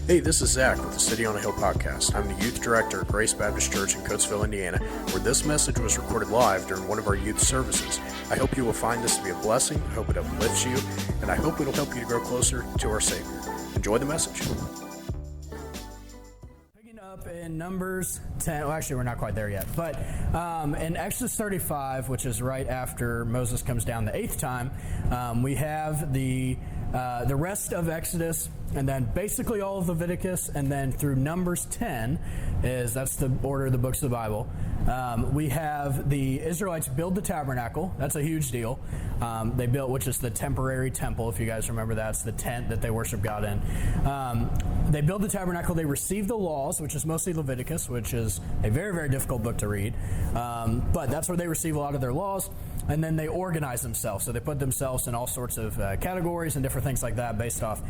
Hey, this is Zach with the City on a Hill podcast. I'm the youth director at Grace Baptist Church in Coatesville, Indiana, where this message was recorded live during one of our youth services. I hope you will find this to be a blessing. I hope it uplifts you, and I hope it'll help you to grow closer to our Savior. Enjoy the message. Picking up in Numbers 10, well, actually, we're not quite there yet, but in Exodus 35, which is right after Moses comes down the 8th time, we have the rest of Exodus, and then basically all of Leviticus, and then through Numbers 10 that's the order of the books of the Bible. We have the Israelites build the tabernacle. That's a huge deal. They built, which is the temporary temple, if you guys remember that. It's the tent that they worship God in. They build the tabernacle. They receive the laws, which is mostly Leviticus, which is a very, very difficult book to read. But that's where they receive a lot of their laws. And then they organize themselves. So they put themselves in all sorts of categories and different things like that based off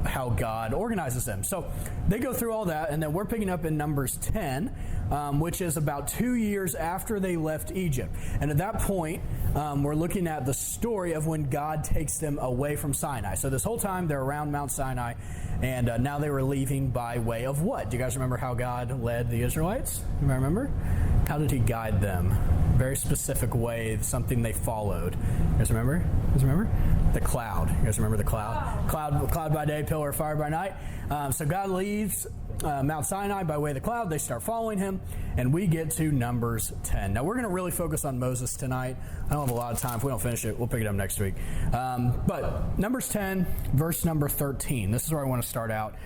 how God organizes them. So they go through all that, and then we're picking up in Numbers 10, which is about 2 years after they left Egypt. And at that point, we're looking at the story of when God takes them away from Sinai. So this whole time, they're around Mount Sinai, and now they were leaving by way of what? Do you guys remember how God led the Israelites? You might remember? How did he guide them? Very specific way, something they followed. You guys remember? The cloud. You guys remember the cloud? Cloud by day, pillar of fire by night. So God leaves Mount Sinai by way of the cloud. They start following him, and we get to Numbers 10. Now, we're going to really focus on Moses tonight. I don't have a lot of time. If we don't finish it, we'll pick it up next week. But Numbers 10, verse number 13. This is where I want to start out.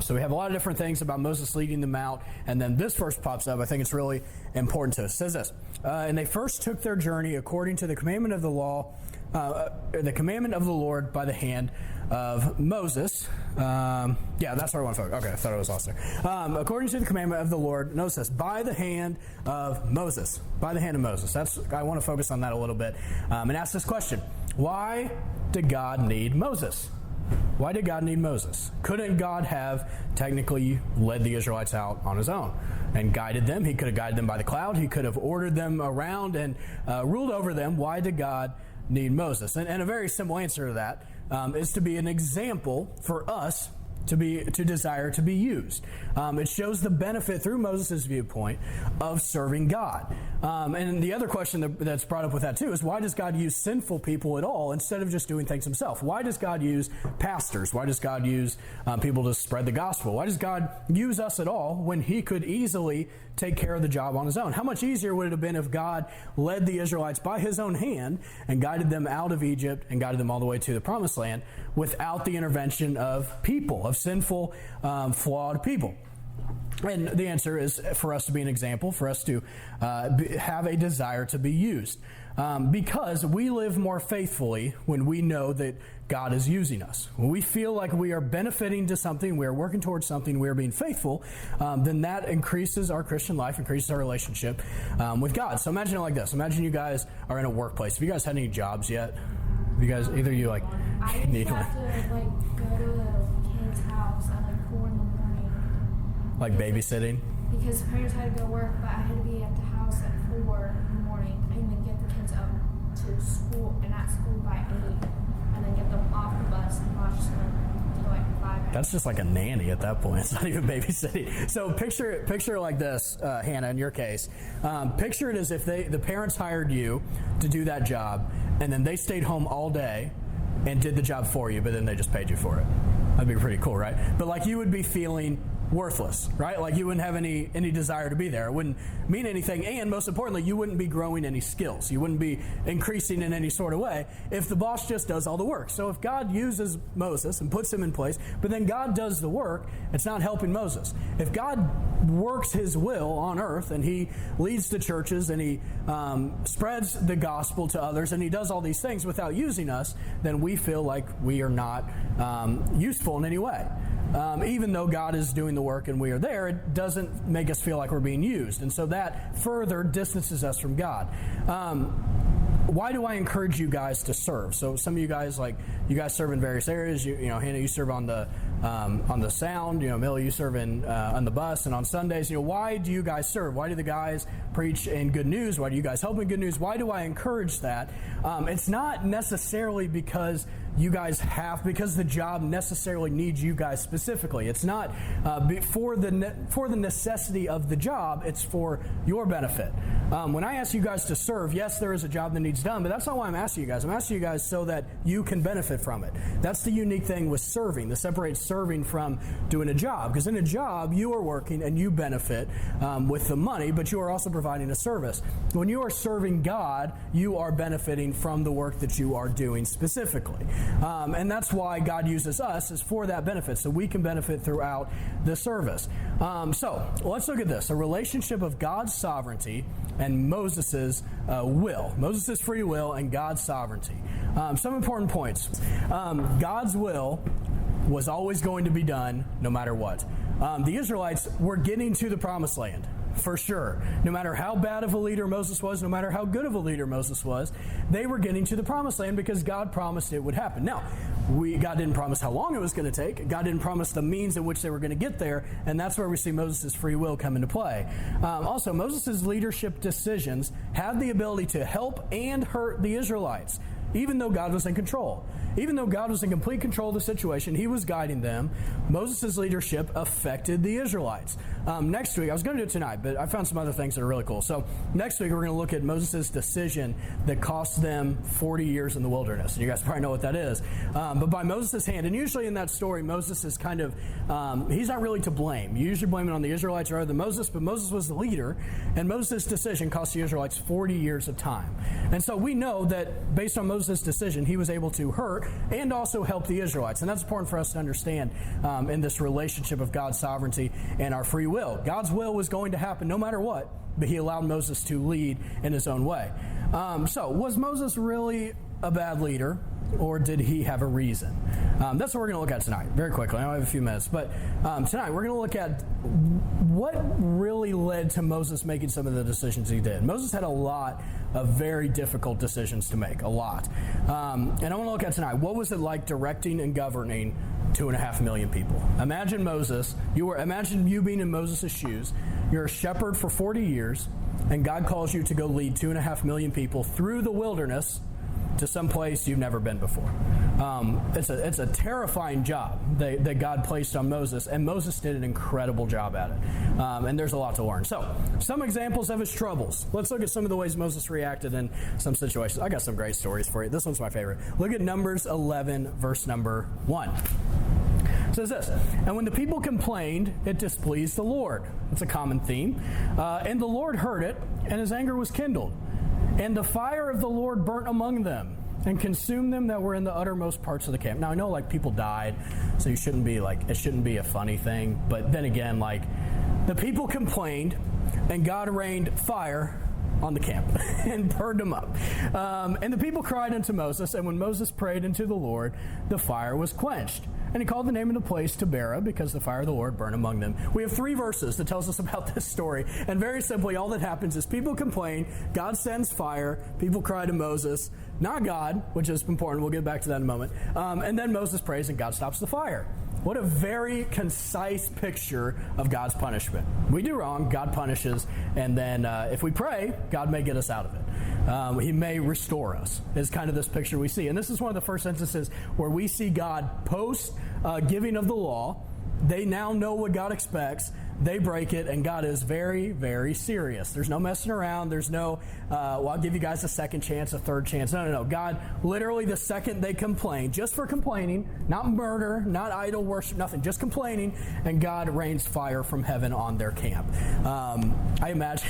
So we have a lot of different things about Moses leading them out, and then this verse pops up. I think it's really important to us. It says this, and they first took their journey according to the commandment of the law, the commandment of the Lord by the hand of Moses. That's where I want to focus. Okay, I thought I was lost there. According to the commandment of the Lord, notice this, by the hand of Moses. By the hand of Moses. I want to focus on that a little bit and ask this question. Why did God need Moses? Why did God need Moses? Couldn't God have technically led the Israelites out on his own and guided them? He could have guided them by the cloud. He could have ordered them around and ruled over them. Why did God need Moses? And a very simple answer to that is to be an example for us to desire to be used. It shows the benefit through Moses' viewpoint of serving God. And the other question that's brought up with that too is, why does God use sinful people at all instead of just doing things himself? Why does God use pastors? Why does God use people to spread the gospel? Why does God use us at all when he could easily take care of the job on his own? How much easier would it have been if God led the Israelites by his own hand and guided them out of Egypt and guided them all the way to the promised land without the intervention of people, of sinful, flawed people? And the answer is for us to be an example, for us to have a desire to be used. Because we live more faithfully when we know that God is using us. When we feel like we are benefiting to something, we are working towards something, we are being faithful, then that increases our Christian life, increases our relationship with God. So imagine it like this. Imagine you guys are in a workplace. Have you guys had any jobs yet? Have you guys, either you need one? I have to go to a kid's house at 4 in the morning. Like babysitting? Because parents had to go work, but I had to be at the house at 4 in the morning and then get the kids up to school and at school by 8 and then get them off the bus and watch them until 5. That's just like a nanny at that point. It's not even babysitting. So picture it like this, Hannah, in your case. Picture it as if the parents hired you to do that job, and then they stayed home all day and did the job for you, but then they just paid you for it. That'd be pretty cool, right? But you would be feeling worthless, right? Like you wouldn't have any desire to be there. It wouldn't mean anything, and most importantly, you wouldn't be growing any skills. You wouldn't be increasing in any sort of way if the boss just does all the work. So if God uses Moses and puts him in place, but then God does the work, it's not helping Moses. If God works his will on earth and he leads the churches and he spreads the gospel to others and he does all these things without using us, then we feel like we are not useful in any way. Even though God is doing the work and we are there, it doesn't make us feel like we're being used. And so that further distances us from God. Why do I encourage you guys to serve? So some of you guys, serve in various areas. Hannah, you serve on the sound. Millie, you serve on the bus and on Sundays. Why do you guys serve? Why do the guys preach in good news? Why do you guys help in good news? Why do I encourage that? It's not necessarily because you guys have, because the job necessarily needs you guys specifically. It's not for the necessity of the job, it's for your benefit. When I ask you guys to serve, yes, there is a job that needs done, but that's not why I'm asking you guys. I'm asking you guys so that you can benefit from it. That's the unique thing with serving, that separates serving from doing a job. Because in a job, you are working and you benefit with the money, but you are also providing a service. When you are serving God, you are benefiting from the work that you are doing specifically. And that's why God uses us, is for that benefit, so we can benefit throughout the service. So let's look at this, a relationship of God's sovereignty and Moses' will. Moses' free will and God's sovereignty. Some important points. God's will was always going to be done no matter what. The Israelites were getting to the promised land, for sure. No matter how bad of a leader Moses was, no matter how good of a leader Moses was, they were getting to the promised land because God promised it would happen. Now, God didn't promise how long it was going to take. God didn't promise the means in which they were going to get there, and that's where we see Moses' free will come into play. Also, Moses' leadership decisions had the ability to help and hurt the Israelites, even though God was in control. Even though God was in complete control of the situation, he was guiding them. Moses' leadership affected the Israelites. Next week, I was going to do it tonight, but I found some other things that are really cool. So next week, we're going to look at Moses' decision that cost them 40 years in the wilderness. And you guys probably know what that is. But by Moses' hand, and usually in that story, Moses is kind of, he's not really to blame. You usually blame it on the Israelites rather than Moses, but Moses was the leader, and Moses' decision cost the Israelites 40 years of time. And so we know that based on Moses' decision, he was able to hurt and also help the Israelites. And that's important for us to understand in this relationship of God's sovereignty and our free will. God's will was going to happen no matter what, but he allowed Moses to lead in his own way. So was Moses really a bad leader, or did he have a reason? That's what we're going to look at tonight, very quickly. I only have a few minutes, but tonight we're going to look at what really led to Moses making some of the decisions he did. Moses had a lot of very difficult decisions to make, a lot. And I want to look at tonight, what was it like directing and governing 2.5 million people? Imagine Moses, imagine you being in Moses' shoes. You're a shepherd for 40 years, and God calls you to go lead 2.5 million people through the wilderness to some place you've never been before. It's a terrifying job that God placed on Moses, and Moses did an incredible job at it. And there's a lot to learn. So, some examples of his troubles. Let's look at some of the ways Moses reacted in some situations. I got some great stories for you. This one's my favorite. Look at Numbers 11, verse number 1. It says this, and when the people complained, it displeased the Lord. It's a common theme. And the Lord heard it, and his anger was kindled. And the fire of the Lord burnt among them and consumed them that were in the uttermost parts of the camp. Now, I know, people died, so it shouldn't be a funny thing. But then again, the people complained, and God rained fire on the camp and burned them up. And the people cried unto Moses, and when Moses prayed unto the Lord, the fire was quenched. And he called the name of the place Taberah, because the fire of the Lord burned among them. We have 3 verses that tells us about this story. And very simply, all that happens is people complain, God sends fire, people cry to Moses, not God, which is important. We'll get back to that in a moment. And then Moses prays, and God stops the fire. What a very concise picture of God's punishment. We do wrong, God punishes, and then if we pray, God may get us out of it. He may restore us, is kind of this picture we see. And this is one of the first instances where we see God post giving of the law. They now know what God expects. They break it, and God is very, very serious. There's no messing around. There's no, I'll give you guys a second chance, a third chance. No. God, literally the second they complain, just for complaining, not murder, not idol worship, nothing, just complaining, and God rains fire from heaven on their camp. I imagine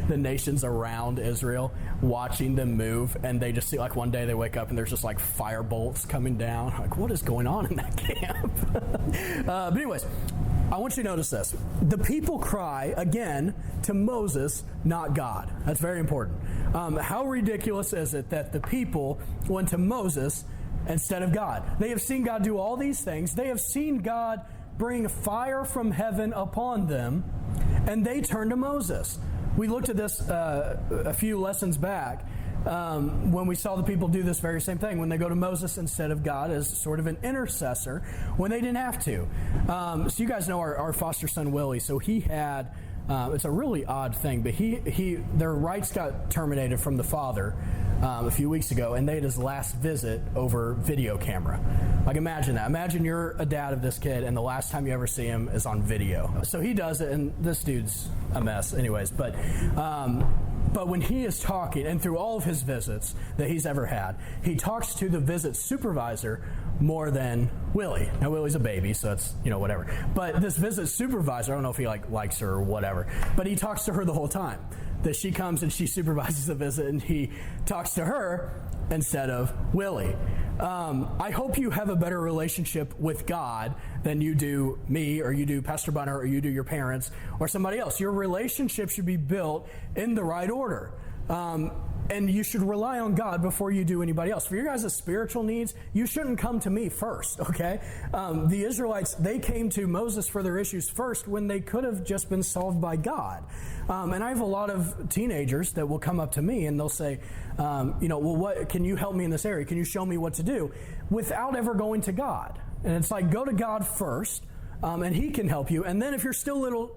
the nations around Israel watching them move, and they just see, one day they wake up and there's just fire bolts coming down. What is going on in that camp? But anyways, I want you to notice this. The people cry, again, to Moses, not God. That's very important. How ridiculous is it that the people went to Moses instead of God? They have seen God do all these things. They have seen God bring fire from heaven upon them, and they turn to Moses. We looked at this a few lessons back. When we saw the people do this very same thing, when they go to Moses instead of God as sort of an intercessor, when they didn't have to. So you guys know our foster son Willie. So he had, it's a really odd thing, but their rights got terminated from the father a few weeks ago, and they had his last visit over video camera. Like, imagine that. Imagine you're a dad of this kid, and the last time you ever see him is on video. So he does it, and this dude's a mess anyways. But when he is talking, and through all of his visits that he's ever had, he talks to the visit supervisor more than Willie. Now, Willie's a baby, so it's, whatever. But this visit supervisor, I don't know if he likes her or whatever, but he talks to her the whole time. That she comes and she supervises the visit, and he talks to her instead of Willie. I hope you have a better relationship with God than you do me, or you do Pastor Bunner, or you do your parents, or somebody else. Your relationship should be built in the right order. And you should rely on God before you do anybody else. For your guys' spiritual needs, you shouldn't come to me first, okay? The Israelites, they came to Moses for their issues first when they could have just been solved by God. And I have a lot of teenagers that will come up to me and they'll say, well, what can you help me in this area? Can you show me what to do? Without ever going to God. And it's like, go to God first. And he can help you. And then if you're still a little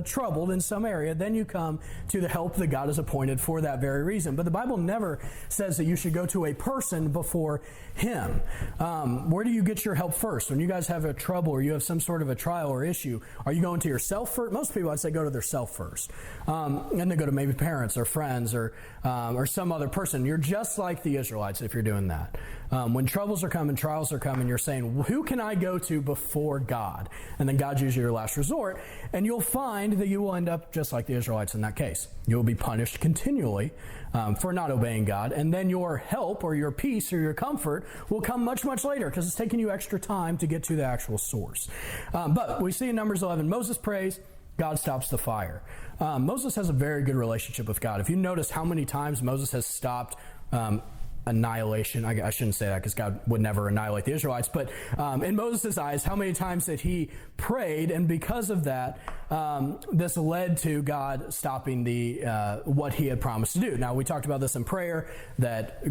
troubled in some area, then you come to the help that God has appointed for that very reason. But the Bible never says that you should go to a person before him. Where do you get your help first? When you guys have a trouble or you have some sort of a trial or issue, are you going to yourself first? Most people, I'd say, go to their self first. And then go to maybe parents or friends or some other person. You're just like the Israelites if you're doing that. When troubles are coming, trials are coming, you're saying, who can I go to before God? And then God's usually your last resort. And you'll find that you will end up just like the Israelites in that case. You will be punished continually for not obeying God. And then your help or your peace or your comfort will come much, much later because it's taking you extra time to get to the actual source. But we see in Numbers 11, Moses prays, God stops the fire. Moses has a very good relationship with God. If you notice how many times Moses has stopped annihilation. I shouldn't say that because God would never annihilate the Israelites. But in Moses' eyes, how many times that he prayed, and because of that, this led to God stopping what he had promised to do. Now, we talked about this in prayer, that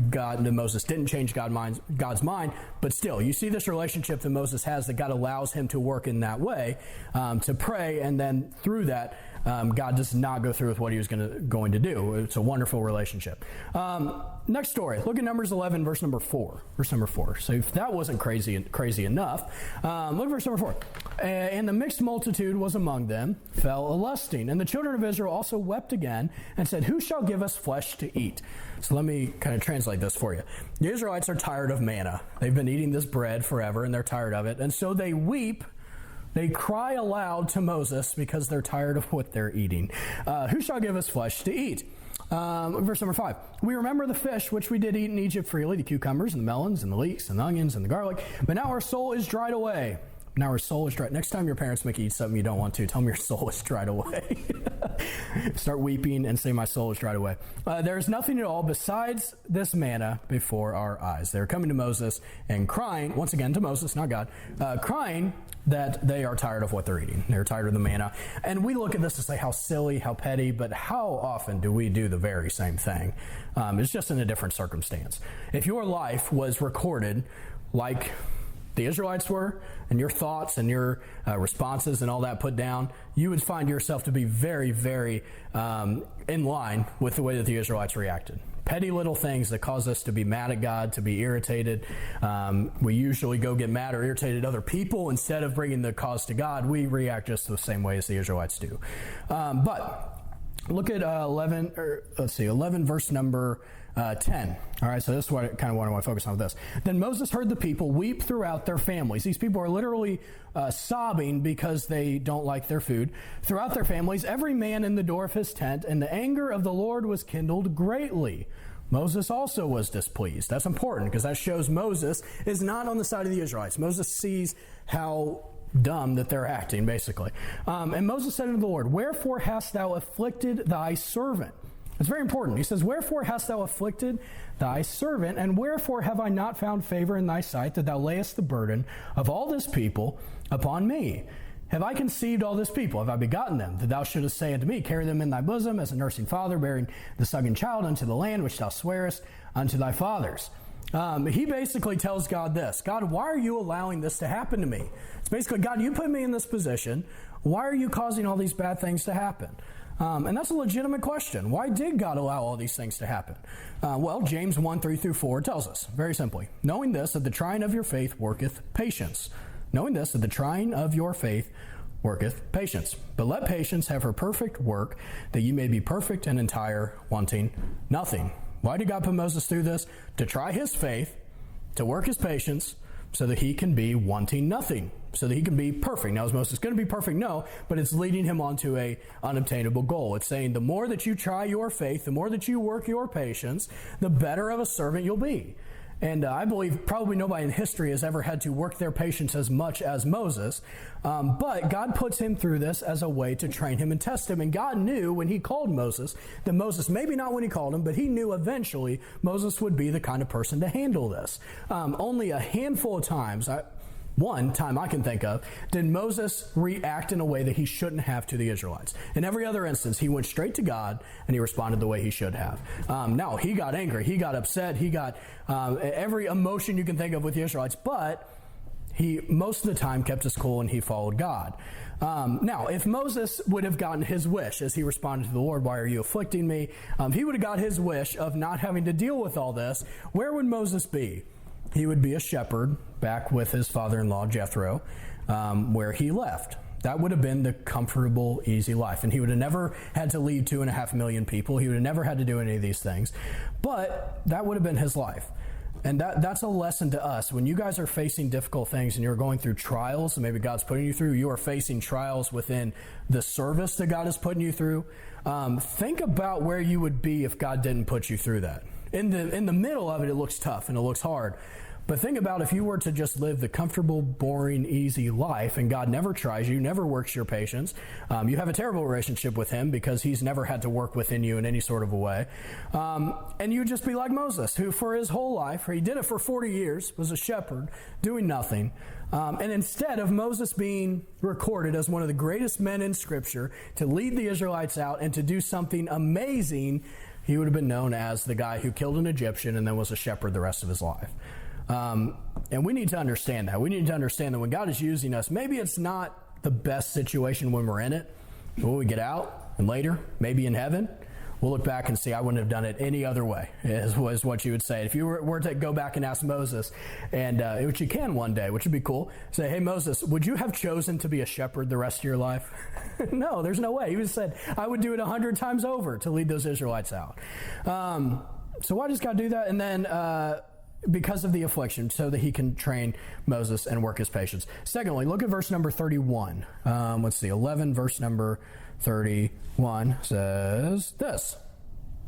Moses didn't change God's mind, but still, you see this relationship that Moses has, that God allows him to work in that way, to pray, and then through that, God does not go through with what he was going to do. It's a wonderful relationship. Next story. Look at Numbers 11, verse number 4. Verse number 4. So if that wasn't crazy enough, look at verse number 4. And the mixed multitude was among them, fell a-lusting. And the children of Israel also wept again and said, who shall give us flesh to eat? So let me kind of translate this for you. The Israelites are tired of manna. They've been eating this bread forever, and they're tired of it. And so they weep. They cry aloud to Moses because they're tired of what they're eating. Who shall give us flesh to eat? Verse number 5. We remember the fish which we did eat in Egypt freely, the cucumbers and the melons and the leeks and the onions and the garlic. But now our soul is dried away. Now our soul is dried. Next time your parents make you eat something you don't want to, tell them your soul is dried away. Start weeping and say, my soul is dried away. There is nothing at all besides this manna before our eyes. They're coming to Moses and crying, once again to Moses, not God, crying that they are tired of what they're eating. They're tired of the manna. And we look at this and say, how silly, how petty, but how often do we do the very same thing? It's just in a different circumstance. If your life was recorded like the Israelites were, and your thoughts and your responses and all that put down, you would find yourself to be very, very in line with the way that the Israelites reacted. Petty little things that cause us to be mad at God, to be irritated. We usually go get mad or irritated at other people instead of bringing the cause to God. We react just the same way as the Israelites do. But look at 11 verse number 10. All right, so this is what I want to focus on with this. Then Moses heard the people weep throughout their families. These people are literally sobbing because they don't like their food. Throughout their families, every man in the door of his tent, and the anger of the Lord was kindled greatly. Moses also was displeased. That's important because that shows Moses is not on the side of the Israelites. Moses sees how dumb that they're acting, basically. And Moses said unto the Lord, wherefore hast thou afflicted thy servant? It's very important. He says, wherefore hast thou afflicted thy servant, and wherefore have I not found favor in thy sight, that thou layest the burden of all this people upon me? Have I conceived all this people? Have I begotten them? That thou shouldest say unto me, carry them in thy bosom, as a nursing father bearing the sucking child unto the land which thou swearest unto thy fathers. He basically tells God this: God, why are you allowing this to happen to me? It's basically, God, you put me in this position. Why are you causing all these bad things to happen? And that's a legitimate question. Why did God allow all these things to happen? Well, James 1:3-4 tells us, very simply, knowing this, that the trying of your faith worketh patience. Knowing this, that the trying of your faith worketh patience. But let patience have her perfect work, that you may be perfect and entire, wanting nothing. Why did God put Moses through this? To try his faith, to work his patience, so that he can be wanting nothing, so that he can be perfect. Now, is Moses going to be perfect? No, but it's leading him on to an unobtainable goal. It's saying the more that you try your faith, the more that you work your patience, the better of a servant you'll be. And I believe probably nobody in history has ever had to work their patience as much as Moses. But God puts him through this as a way to train him and test him. And God knew when he called Moses, that Moses, maybe not when he called him, but he knew eventually Moses would be the kind of person to handle this. Only a handful of times, one time I can think of, did Moses react in a way that he shouldn't have to the Israelites. In every other instance, he went straight to God and he responded the way he should have. Now, he got angry, he got upset, he got every emotion you can think of with the Israelites, but he most of the time kept his cool and he followed God. Now, if Moses would have gotten his wish as he responded to the Lord, why are you afflicting me? If he would have got his wish of not having to deal with all this, where would Moses be? He would be a shepherd back with his father-in-law, Jethro, where he left. That would have been the comfortable, easy life. And he would have never had to lead 2.5 million people. He would have never had to do any of these things. But that would have been his life. And that's a lesson to us. When you guys are facing difficult things and you're going through trials, and maybe God's putting you through, you are facing trials within the service that God is putting you through, think about where you would be if God didn't put you through that. In the middle of it, it looks tough and it looks hard. But think about if you were to just live the comfortable, boring, easy life and God never tries you, never works your patience. You have a terrible relationship with him because he's never had to work within you in any sort of a way. And you'd just be like Moses, who for his whole life, he did it for 40 years, was a shepherd, doing nothing. And instead of Moses being recorded as one of the greatest men in Scripture to lead the Israelites out and to do something amazing, he would have been known as the guy who killed an Egyptian and then was a shepherd the rest of his life. And we need to understand that. We need to understand that when God is using us, maybe it's not the best situation when we're in it. But when we get out and later, maybe in heaven, we'll look back and see I wouldn't have done it any other way, is what you would say. If you were to go back and ask Moses, and which you can one day, which would be cool, say, hey, Moses, would you have chosen to be a shepherd the rest of your life? No, there's no way. He would have said, I would do it 100 times over to lead those Israelites out. So why does God do that? And then because of the affliction, so that he can train Moses and work his patience. Secondly, look at verse number 31. Let's see, 11, verse number 31 says this.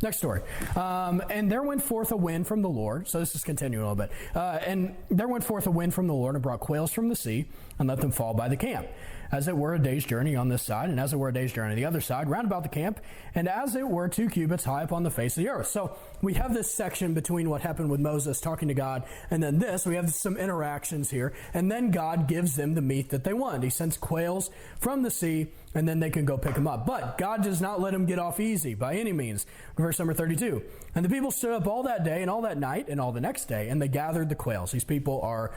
Next story. And there went forth a wind from the Lord. So this is continuing a little bit. And there went forth a wind from the Lord and brought quails from the sea and let them fall by the camp, as it were a day's journey on this side, and as it were a day's journey on the other side, round about the camp, and as it were 2 cubits high upon the face of the earth. So we have this section between what happened with Moses talking to God, and then this. We have some interactions here, and then God gives them the meat that they want. He sends quails from the sea, and then they can go pick them up. But God does not let them get off easy by any means. Verse number 32. And the people stood up all that day and all that night and all the next day, and they gathered the quails. These people are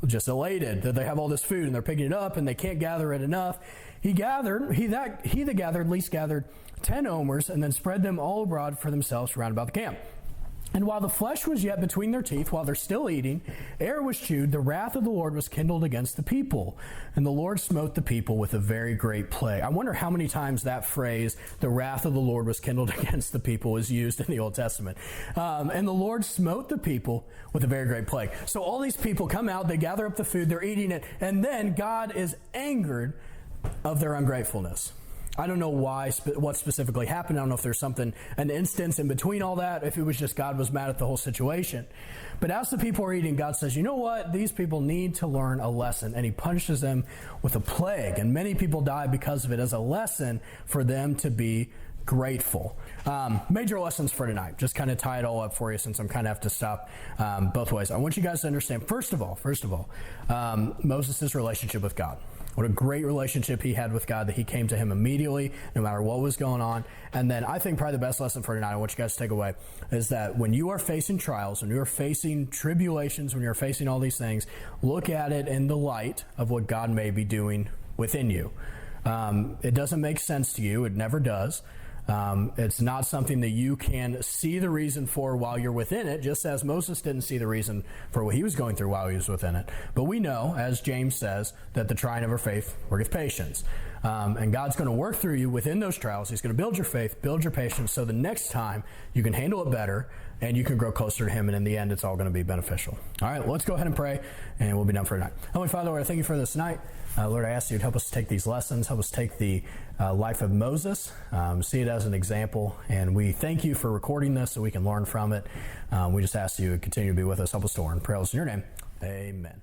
just elated that they have all this food and they're picking it up and they can't gather it enough. He that gathered least gathered 10 omers and then spread them all abroad for themselves round about the camp. And while the flesh was yet between their teeth, while they're still eating, ere it was chewed, the wrath of the Lord was kindled against the people. And the Lord smote the people with a very great plague. I wonder how many times that phrase, the wrath of the Lord was kindled against the people, is used in the Old Testament. And the Lord smote the people with a very great plague. So all these people come out, they gather up the food, they're eating it, and then God is angered of their ungratefulness. I don't know what specifically happened. I don't know if there's an instance in between all that, if it was just God was mad at the whole situation. But as the people are eating, God says, you know what? These people need to learn a lesson. And he punishes them with a plague. And many people die because of it as a lesson for them to be grateful. Major lessons for tonight. Just kind of tie it all up for you since I'm kind of have to stop both ways. I want you guys to understand, first of all, Moses' relationship with God. What a great relationship he had with God, that he came to him immediately, no matter what was going on. And then I think probably the best lesson for tonight, I want you guys to take away, is that when you are facing trials, when you are facing tribulations, when you're facing all these things, look at it in the light of what God may be doing within you. It doesn't make sense to you. It never does. It's not something that you can see the reason for while you're within it, just as Moses didn't see the reason for what he was going through while he was within it. But we know, as James says, that the trying of our faith worketh patience. And God's going to work through you within those trials. He's going to build your faith, build your patience, so the next time you can handle it better and you can grow closer to Him, and in the end, it's all going to be beneficial. All right, let's go ahead and pray, and we'll be done for tonight. Heavenly Father, Lord, I thank you for this night. Lord, I ask you to help us take these lessons, help us take the life of Moses, see it as an example, and we thank you for recording this so we can learn from it. We just ask you to continue to be with us, help us to learn. Pray in your name. Amen.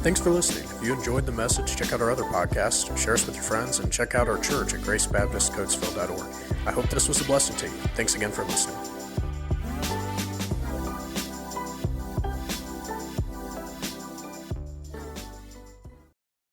Thanks for listening. If you enjoyed the message, check out our other podcasts, share us with your friends, and check out our church at gracebaptistcoatesville.org. I hope this was a blessing to you. Thanks again for listening.